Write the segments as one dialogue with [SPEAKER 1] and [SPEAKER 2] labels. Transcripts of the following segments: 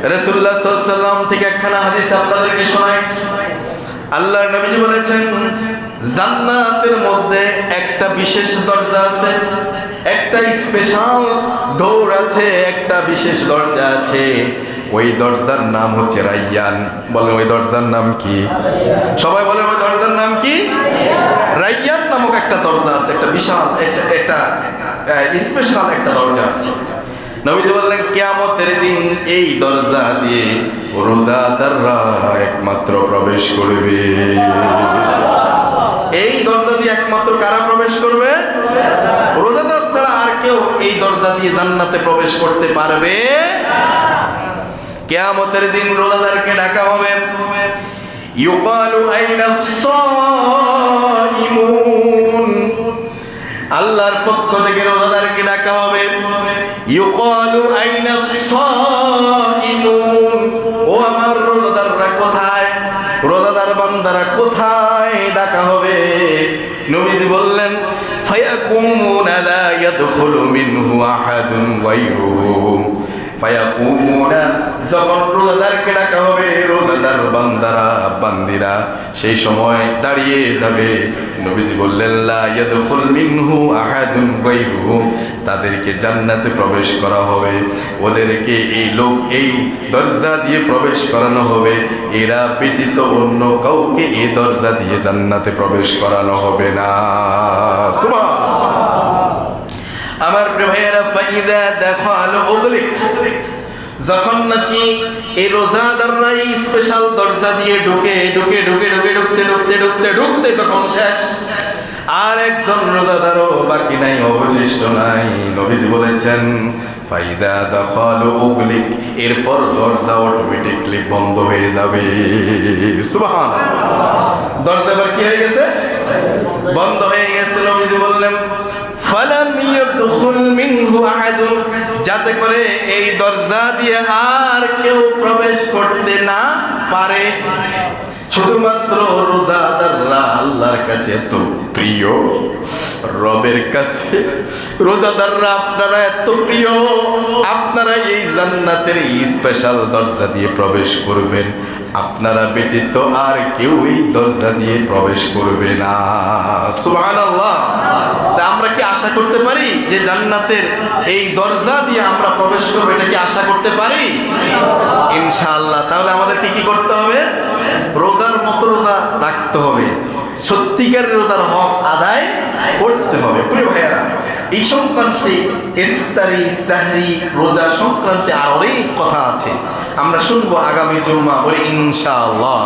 [SPEAKER 1] রাসূলুল্লাহ সাল্লাল্লাহু আলাইহি ওয়াসাল্লাম থেকে একখানা হাদিস আপনাদেরকে শোনাই। আল্লাহর নবীজি বলেছেন, জান্নাতের মধ্যে একটা বিশেষ দরজা আছে, একটা স্পেশাল ডোর আছে, একটা বিশেষ দরজা আছে। ওই দরজার নাম হচ্ছে রাইয়ান। বলেন ওই দরজার নাম কি? সবাই বলেন ওই দরজার নাম কি? রাইয়ান নামক একটা দরজা আছে, একটা বিশাল একটা স্পেশাল একটা দরজা আছে। নবীজি বললেন, কিয়ামতের দিন এই দরজা দিয়ে রোজাদাররা একমাত্র প্রবেশ করবে। এই দরজা দিয়ে একমাত্র কারা প্রবেশ করবে? রোজাদার ছাড়া আর কেউ এই দরজা দিয়ে জান্নাতে প্রবেশ করতে পারবে? কিয়ামতের দিন রোজাদারকে ডাকা হবে, ইউকালু আইনাস সাইমুন। আল্লাহর পক্ষ থেকে রোজাদারকে ডাকা হবে, ইউকালু আইনাস সাইমুন। ও আমার রোজাদাররা কোথায়? রোজাদার বান্দারা কোথায়? ডাকা হবে। নবীজি বললেন, ফায়াকুমুনা লা ইয়াদখুলু মিনহু আহাদুন গায়রুহু। ফায়াকুমুনা, যখন রোজাদারকে ডাকা হবে, রোজাদার বান্দারা বান্দিরা সেই সময় দাঁড়িয়ে যাবে। নবীজি বললেন, লা ইয়াদখুল মিনহু আহাদুন গায়রুহু, তাদেরকে জান্নাতে প্রবেশ করা হবে। ওদেরকে এই দরজা দিয়ে প্রবেশ করানো হবে। এরা ব্যতীত অন্য কাউকে এই দরজা দিয়ে জান্নাতে প্রবেশ করানো হবে না। সুবহানাল্লাহ। আমার প্রিয় ভাইয়েরা, ফাইদা দেখাল উগলিক, যখন নাকি এই রোজাদাররা এই স্পেশাল দরজা দিয়ে ঢুকে ঢুকতে যখন শেষ, আর একজন রোজাদারও বাকি নাই, অবশিষ্ট নাই। নবীজি বলেছেন, ফাইদা দেখাল উগলিক, এরপর দরজা অটোমেটিকলি বন্ধ হয়ে যাবে। সুবহানাল্লাহ। দরজা এবার কি হয়ে গেছে? বন্ধ হয়ে গেছে। নবীজি বললেন, ফালাম ইয়াদখুল মিনহু আহাদুন, যাতে করে এই দরজা দিয়ে আর কেউ প্রবেশ করতে না পারে। শুধুমাত্র রোজাদাররা আল্লাহর কাছে এত প্রিয়, রবের কাছে রোজাদাররা আপনারা এত প্রিয়, আপনারা এই জান্নাতের এই স্পেশাল দরজা দিয়ে প্রবেশ করবেন। আপনারা ব্যতীত আর কেউ এই দরজা দিয়ে প্রবেশ করবে না। সুবহানাল্লাহ। তা আমরা কি আশা করতে পারি যে জান্নাতের এই দরজা দিয়ে আমরা প্রবেশ করবো? এটা কি আশা করতে পারি? ইনশাআল্লাহ। তাহলে আমাদেরকে কি করতে হবে? রোজার মতো রোজা রাখতে হবে, সত্যিকারের রোজার হক আদায় করতে হবে। প্রিয় ভাইয়েরা, এই সংক্রান্তে ইফতারি, সাহরি, রোজা সংক্রান্তে আর অনেক কথা আছে, আমরা শুনবো আগামী জুম্মা, বলি ইনশাআল্লাহ।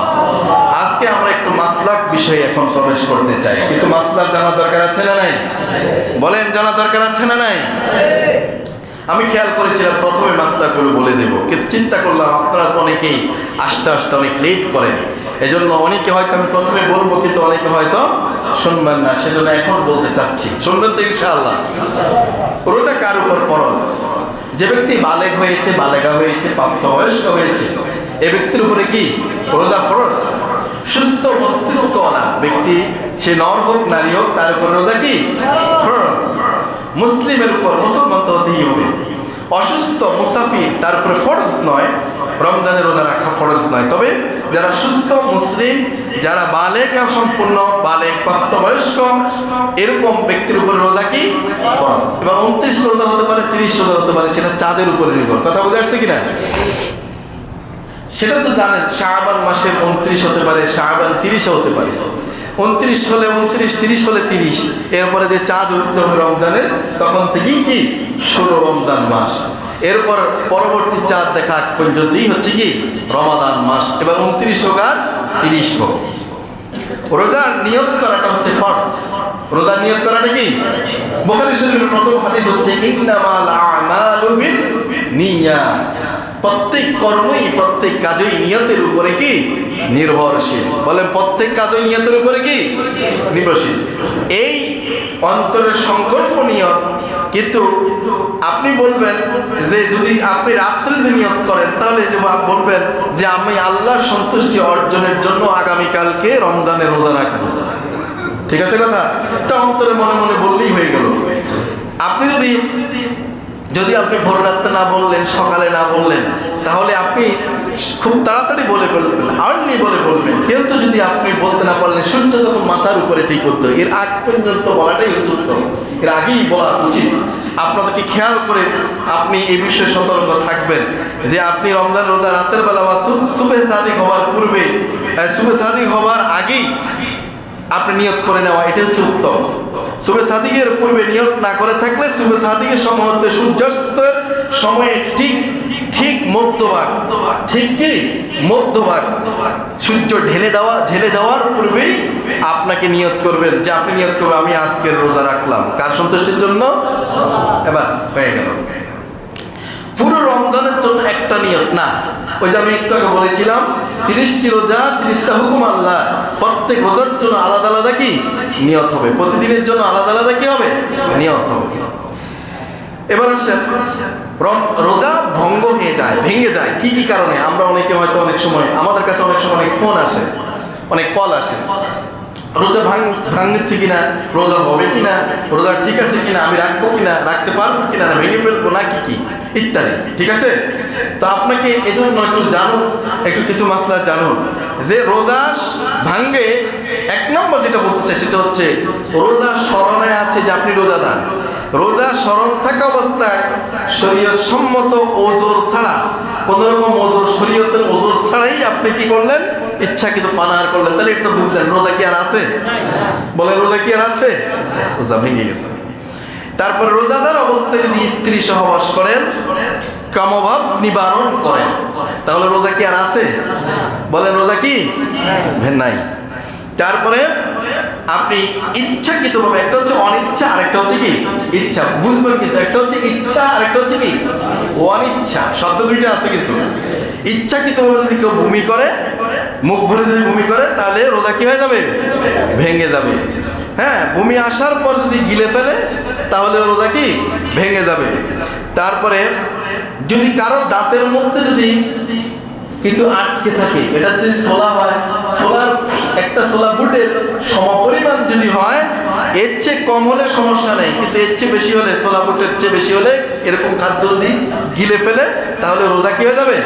[SPEAKER 1] আজকে আমরা একটু মাসলাক বিষয়ে এখন প্রবেশ করতে চাই। কিছু মাসলাক জানার দরকার আছে না নাই? বলেন, জানার দরকার আছে না নাই? আমি খেয়াল করেছিলাম প্রথমে মাসলাকগুলো বলে দেব, কিন্তু চিন্তা করলাম আপনারা তো অনেকেই আস্তে আস্তে অনেক লেট করেন, এজন্য অনেকে হয়তো আমি প্রথমে বলবো, কিন্তু অনেকে হয়তো শুনবেন না, সেজন্য এখন বলতে চাচ্ছি। শুনবেন তো ইনশাআল্লাহ? রোজা কার উপর ফরজ? যে ব্যক্তি বালেগ হয়েছে, বালেগা হয়েছে, প্রাপ্তবয়স্ক হয়েছে, এ ব্যক্তির উপরে কি রোজা ফরজ? সুস্থ মস্তিষ্কওয়ালা ব্যক্তি, সে নর হোক নারী হোক, তার উপর রোজা কি ফরজ। মুসলিমের উপর, মুসলমান তো হতেই হবে। অসুস্থ মুসাফির, তার উপরে ফরজ নয়, রমজানের রোজা রাখা ফরজ নয়। তবে যারা সুস্থ মুসলিম, যারা বালেগা সম্পূর্ণ, বালেগ প্রাপ্তবয়স্ক, এরকম ব্যক্তির উপরে রোজা কি ফরজ। এবার 29 রোজা হতে পারে, 30 রোজা হতে পারে, সেটা চাঁদের উপরে নির্ভর। কথা বুঝে আসছে কিনা? সেটা তো জানেন, শাবান মাসের 29 হতে পারে, শাবান 30 হতে পারে। 29 হলে 29, 30 হলে 30। এরপরে যে চাঁদ উঠতে হবে রমজানের, তখন থেকেই কি শুরু রমজান মাস। এরপর পরবর্তী চাঁদ দেখা পর্যন্তই হচ্ছে কি রমাদান মাস। এবার 29 হোক আর 30 হোক, রোজার নিয়ত করাটা হচ্ছে ফরজ। রোজার নিয়ত করাটা কি? বুখারী শরীফের প্রথম হাদিস হচ্ছে, ইন্নামাল আমালু বিন্নিয়াত। প্রত্যেক কর্মই, প্রত্যেক কাজই নিয়তের উপরে কি নির্ভরশীল। বলেন, প্রত্যেক কাজই নিয়তের উপরে কি নির্ভরশীল। এই অন্তরের সংকল্প নিয়ত। কিন্তু আপনি বলবেন যে যদি আপনি রাত্রে নিয়ত করেন, তাহলে যে বলবেন যে আমি আল্লাহর সন্তুষ্টি অর্জনের জন্য আগামীকালকে রমজানের রোজা রাখবো। ঠিক আছে কথা? এটা অন্তরে মনে মনে বললেই হয়ে গেল। আপনি যদি যদি আপনি ভোর রাত্রে না বললেন, সকালে না বললেন, তাহলে আপনি খুব তাড়াতাড়ি বলে বলবেন, আর্লি বলে বলবেন। কিন্তু যদি আপনি বলতে না পারলেন, সূর্য যখন মাথার উপরে ঠিক হতো, এর আগ পর্যন্ত বলাটাই উচিত, এর আগেই বলা উচিত। আপনাদেরকে খেয়াল করে আপনি এই বিষয়ে সতর্ক থাকবেন যে আপনি রমজান রোজা রাতের বেলা বা সুবহে সাদিক হওয়ার পূর্বে, সুবহে সাদিক হওয়ার আগেই আপনি নিয়ত করে নেওয়া, এটা হচ্ছে উত্তম। সুবহে সাদিকের পূর্বে নিয়ত না করে থাকলে সুবহে সাদিকের সময় হতে সূর্যাস্তের সময়ে ঠিক ঠিক মধ্যভাগ, ঠিক কি মধ্যভাগ, সূর্য ঢেলে যাওয়ার পূর্বেই আপনাকে নিয়ত করবেন যে আপনি নিয়ত করবেন আমি আজকের রোজা রাখলাম কার সন্তুষ্টির জন্য, বাস হয়ে গেল। পুরো রমজানের জন্য একটা নিয়ত না, ওই যে আমি একটু আগে বলেছিলাম 30টি রোজা 30টা হুকুম আল্লাহ, প্রত্যেক রোজার জন্য আলাদা আলাদা কি নিয়ত হবে, প্রতিদিনের জন্য আলাদা আলাদা কি হবে নিয়ত হবে। এবার আসেন, রোজা ভেঙে যায় কি কি কারণে? আমরা অনেকে হয়তো অনেক সময় আমাদের কাছে অনেক সময় অনেক ফোন আসে, অনেক কল আসে, রোজা ভাঙছে কিনা, রোজা হবে কিনা, রোজা ঠিক আছে কিনা, আমি রাখবো কিনা, রাখতে পারবো কিনা, না ভেঙে ফেলবো না কি ইত্যাদি। ঠিক আছে, তো আপনাকে এজন্য একটু জানুন, একটু কিছু মাসলা জানুন যে রোজা ভাঙে। 1 নম্বর যেটা বলতে চাই সেটা হচ্ছে রোজা স্মরণে আছে যে আপনি রোজাদার। রোজা স্মরণ থাকা অবস্থায় শরীয়ত সম্মত ওজোর ছাড়া, কোনো রকম ওজোর, শরীয়তের ওজোর ছাড়াই আপনি কি করলেন, ইচ্ছাকৃত পানাহার করলেন, তাহলে এটা বুঝলেন রোজা কি আর আছে? বলেন রোজা কি আর আছে? রোজা ভেঙে গেছে। তারপর রোজাদার অবস্থায় যদি স্ত্রী সহবাস করেন, কামভাব নিবারণ করেন, তাহলে রোজা কি আর আছে? বলেন রোজা কি নাই। তারপরে আপনি ইচ্ছাকৃতভাবে, একটা হচ্ছে অনিচ্ছা আর একটা হচ্ছে কি ইচ্ছা, বুঝবেন কিন্তু, একটা হচ্ছে ইচ্ছা আর একটা হচ্ছে কি অনিচ্ছা, শব্দ দুইটা আছে কিন্তু। ইচ্ছাকৃতভাবে যদি কেউ বমি করে, মুখ ভরে যদি বমি করে, তাহলে রোজা কি হয়ে যাবে? ভেঙে যাবে। হ্যাঁ, বমি আসার পর যদি গিলে ফেলে তাহলে রোজা কি ভেঙে যাবে। তারপরে যদি কারো দাঁতের মধ্যে যদি কিছু আটকে থাকে, এটা যদি ছোলা হয়, ছোলার একটা ছোলা বুটের সমপরিমাণ যদি হয়, এর চেয়ে কম হলে সমস্যা নেই, কিন্তু এর চেয়ে বেশি হলে, ছোলা বুটের চেয়ে বেশি হলে এরকম খাদ্য যদি গিলে ফেলে তাহলে রোজা কি হয়ে যাবে?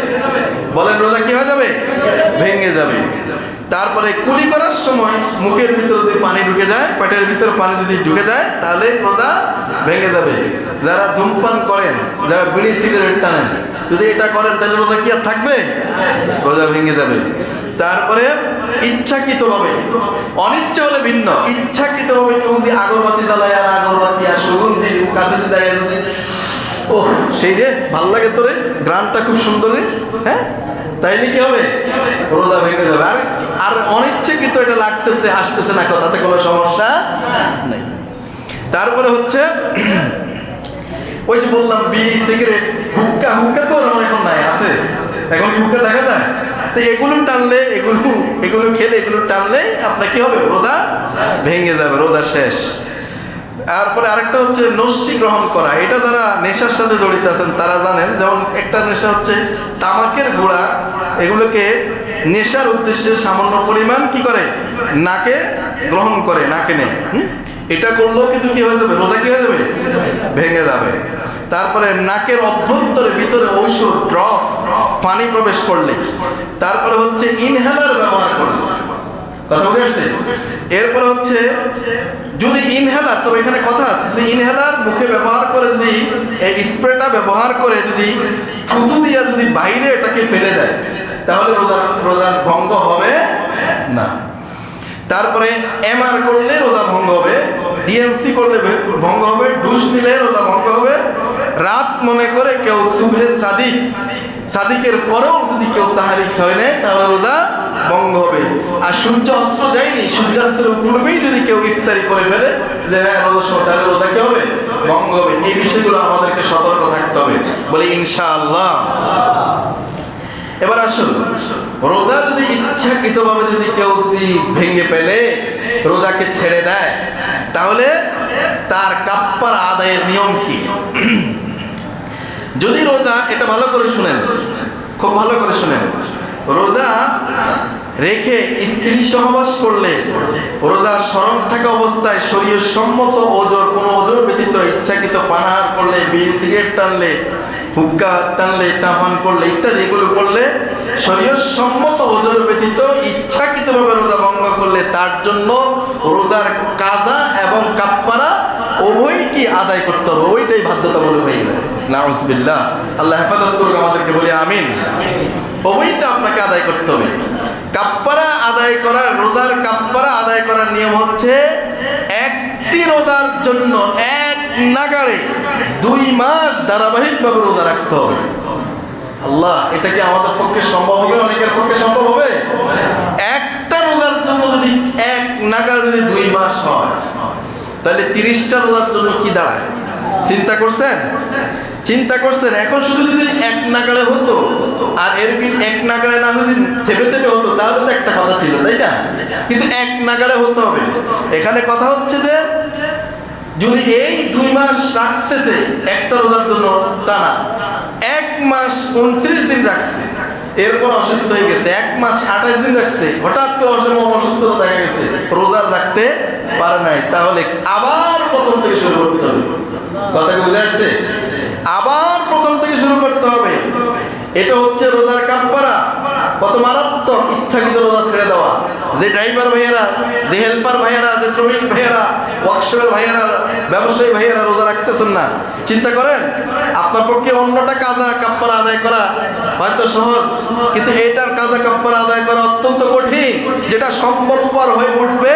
[SPEAKER 1] বলেন রোজা কি হয়ে যাবে? ভেঙে যাবে। তারপরে কুলি করার সময় মুখের ভিতরে যদি পানি ঢুকে যায়, পেটের ভিতরে পানি যদি ঢুকে যায়, তাহলে রোজা ভেঙে যাবে। যারা ধূমপান করেন, যারা বিড়ি সিগারেট টানেন, যদি এটা করেন তাহলে রোজা কি আর থাকবে? রোজা ভেঙে যাবে। তারপরে ইচ্ছাকৃতভাবে, অনিচ্ছা হলে ভিন্ন, ইচ্ছাকৃতভাবে কেউ যদি আগরবাতি জ্বালায়, আর আগরবাতি আর সুগন্ধি কাছে যদি ও সেই রে ভালো লাগে তোরে, গ্রানটা খুব সুন্দর রে, হ্যাঁ, তাইলে কি হবে? রোজা ভেঙে যাবে। আর অনিচ্ছাকৃত এটা লাগতেছে, আসতেছে না, তাতে কোনো সমস্যা নেই। তারপরে হচ্ছে ওই যে বললাম বিড়ি সিগারেট, হুক্কা তো এখন নাই, আছে এখন কি হুক্কা দেখা যায়? তো এগুলো টানলে, এগুলো খেলে, এগুলো টানলে আপনার কি হবে? রোজা ভেঙে যাবে, রোজা শেষ। তারপরে আরেকটা হচ্ছে নস্যি গ্রহণ করা। এটা যারা নেশার সাথে জড়িত আছেন তারা জানেন। যেমন একটা নেশা হচ্ছে তামাকের গুঁড়া, এগুলোকে নেশার উদ্দেশ্যে সামান্য পরিমাণ কি করে, নাকে গ্রহণ করে, নাকে নেয়। এটা করলেও কিন্তু কি হয়ে যাবে? রোজা কি হয়ে যাবে? ভেঙে যাবে। তারপরে নাকের অভ্যন্তরে ভিতরে ঔষধ, ড্রপ, পানি প্রবেশ করলে। তারপরে হচ্ছে ইনহেলার ব্যবহার করলে, কথা বুঝে আসছে? এরপরে হচ্ছে যদি ইনহেলার, তবে এখানে কথা আছে, যদি ইনহেলার মুখে ব্যবহার করে, যদি এই স্প্রেটা ব্যবহার করে যদি থুতু দিয়া যদি বাইরে এটাকে ফেলে দেয়, তাহলে রোজার ভঙ্গ হবে না। তারপরে এমআর করলে রোজা ভঙ্গ হবে, ডিএনসি করলে ভঙ্গ হবে, ডুস নিলে রোজা ভঙ্গ হবে। রাত মনে করে কেউ সুবহে সাদিকের পরেও যদি কেউ সাহারি খায় নেয় তাহলে রোজা ভঙ্গ হবে। আর সূর্য অস্ত যায়নি, সূর্যাস্তের পূর্বেই যদি কেউ ইফতারি করে ফেলে যে হ্যাঁ রোজা, তাহলে রোজা কি হবে? ভঙ্গ হবে। এই বিষয়গুলো আমাদেরকে সতর্ক থাকতে হবে, বলি ইনশাআল্লাহ। এবার আসুন, রোজা যদি ইচ্ছাকৃতভাবে যদি কেউ যদি ভেঙে ফেলে, রোজাকে ছেড়ে দেয়, তাহলে তার কাফারা আদায়ের নিয়ম কি? যদি রোজা, এটা ভালো করে শুনেন, খুব ভালো করে শুনেন, রোজা রেখে স্ত্রী সহবাস করলে রোজা স্মরণ থাকা অবস্থায় শরীয় সম্মত ওজোর কোনো ওজোর ব্যতীত ইচ্ছাকৃত পানাহার করলে, বিড়ি সিগারেট টানলে, হুক্কা টানলে, টাপান করলে ইত্যাদি এগুলো করলে শরীয় সম্মত ওজোর ব্যতীত ইচ্ছাকৃতভাবে রোজা ভঙ্গ করলে তার জন্য রোজার কাজা এবং কাফফারা উভয়ই কি আদায় করতে হবে, ওইটাই বাধ্যতামূলক হয়ে যায়। নাউজুবিল্লাহ, আল্লাহ হেফাজত করুক আমাদেরকে, বলি আমিন। উভয়টা আপনাকে আদায় করতে হবে। কাফফারা আদায় করার, রোজার কাফফারা আদায় করার নিয়ম হচ্ছে একটি রোজার জন্য এক নাগাড়ে 2 মাস ধারাবাহিকভাবে রোজা রাখতে হবে। আল্লাহ, এটা কি আমাদের পক্ষে সম্ভব হবে? অনেকের পক্ষে সম্ভব হবে? একটা রোজার জন্য যদি এক নাগাড়ে যদি 2 মাস হয়, তাহলে 30টা রোজার জন্য কি দাঁড়ায়? চিন্তা করছেন? চিন্তা করছেন? এখন শুধু যদি এক নাগাড়ে হতো আর এর এক নাগাড়ে না যদি থেমে থেমে হতো তাহলে তো একটা কথা ছিল, তাই না? কিন্তু এক নাগাড়ে হতে হবে। এখানে কথা হচ্ছে যে যদি এই 2 মাস রাখতেছে একটা রোজার জন্য টানা, 1 মাস 29 দিন রাখছে, এরপর অসুস্থ হয়ে গেছে, 1 মাস 28 দিন রাখছে, হঠাৎ করে অসুস্থতা দেখা গেছে, রোজার রাখতে পারে নাই, তাহলে আবার প্রথম থেকে শুরু করতে হবে। কথা কি বুঝে আসছে? আবার প্রথম থেকে শুরু করতে হবে। এটা হচ্ছে রোজার কাফফারা। কত মারাত্মক! ইচ্ছাকৃত রোজা ছেড়ে দেওয়া। যে ড্রাইভার ভাইয়েরা, যে হেল্পার ভাইয়েরা, যে শ্রমিক ভাইয়েরা, ওয়ার্কশপের ভাইয়েরা, ব্যবসায়ী ভাইয়েরা রোজা রাখতেছেন না, চিন্তা করেন আপনার পক্ষে অন্যটা কাজা কাফফারা আদায় করা হয়তো সহজ, কিন্তু এটার কাজা কাফফারা আদায় করা অত্যন্ত কঠিন, যেটা সম্ভবপর হয়ে উঠবে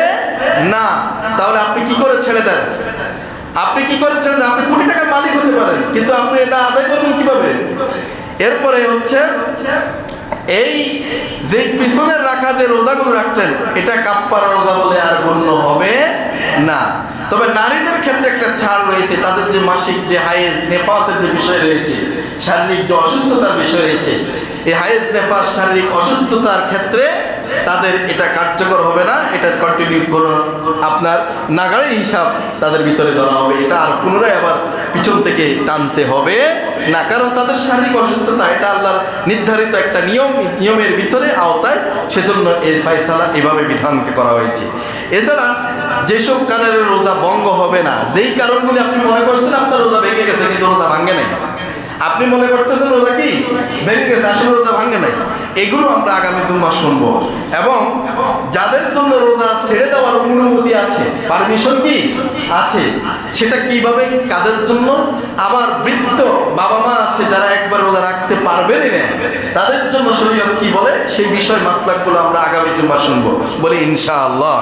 [SPEAKER 1] না। তাহলে আপনি কি করে ছেড়ে দেন? আপনি কি করে ছেড়ে দেন? আপনি কোটি টাকার মালিক হতে পারেন, কিন্তু আপনি এটা আদায় করবেন কিভাবে? এরপরে হচ্ছে এই যে পিছনের রাখা যে রোজাগুলো রাখলেন, এটা কাফফারা রোজা বলে আর গণ্য হবে না। তবে নারীদের ক্ষেত্রে একটা ছাড় রয়েছে। তাদের যে মাসিক যে হায়েজ নেফাসের যে বিষয় রয়েছে, শারীরিক যে অসুস্থতার বিষয় রয়েছে, এই হায়েজ নেফাস শারীরিক অসুস্থতার ক্ষেত্রে তাদের এটা কার্যকর হবে না। এটা কন্টিনিউ কোনো আপনার নাগাড়ে হিসাব তাদের ভিতরে ধরা হবে। এটা আর পুনরায় আবার পিছন থেকে টানতে হবে না, কারণ তাদের শারীরিক অসুস্থতা এটা আল্লাহর নির্ধারিত একটা নিয়মের ভিতরে আওতায়, সেজন্য এর ফয়সালা এভাবে বিধানকে করা হয়েছে। এছাড়া যেসব কারণে রোজা ভঙ্গ হবে না, যেই কারণগুলি আপনি মনে করছেন আপনার রোজা ভেঙে গেছে কিন্তু রোজা ভাঙে নাই, আপনি মনে করতেছেন রোজা কি ভেঙে গেছে, আসলে রোজা ভাঙে নাই, এগুলো আমরা আগামী জুম্মা শুনবো। এবং যাদের জন্য রোজা ছেড়ে দেওয়ার অনুমতি আছে, পারমিশন কি আছে, সেটা কিভাবে, কাদের জন্য, আবার বৃদ্ধ বাবা মা আছে যারা একবার রোজা রাখতে পারবেনই না, তাদের জন্য শরীয়ত কি বলে সেই বিষয় মাসলাকগুলো আমরা আগামী জুম্মা শুনবো, বলি ইনশাআল্লাহ।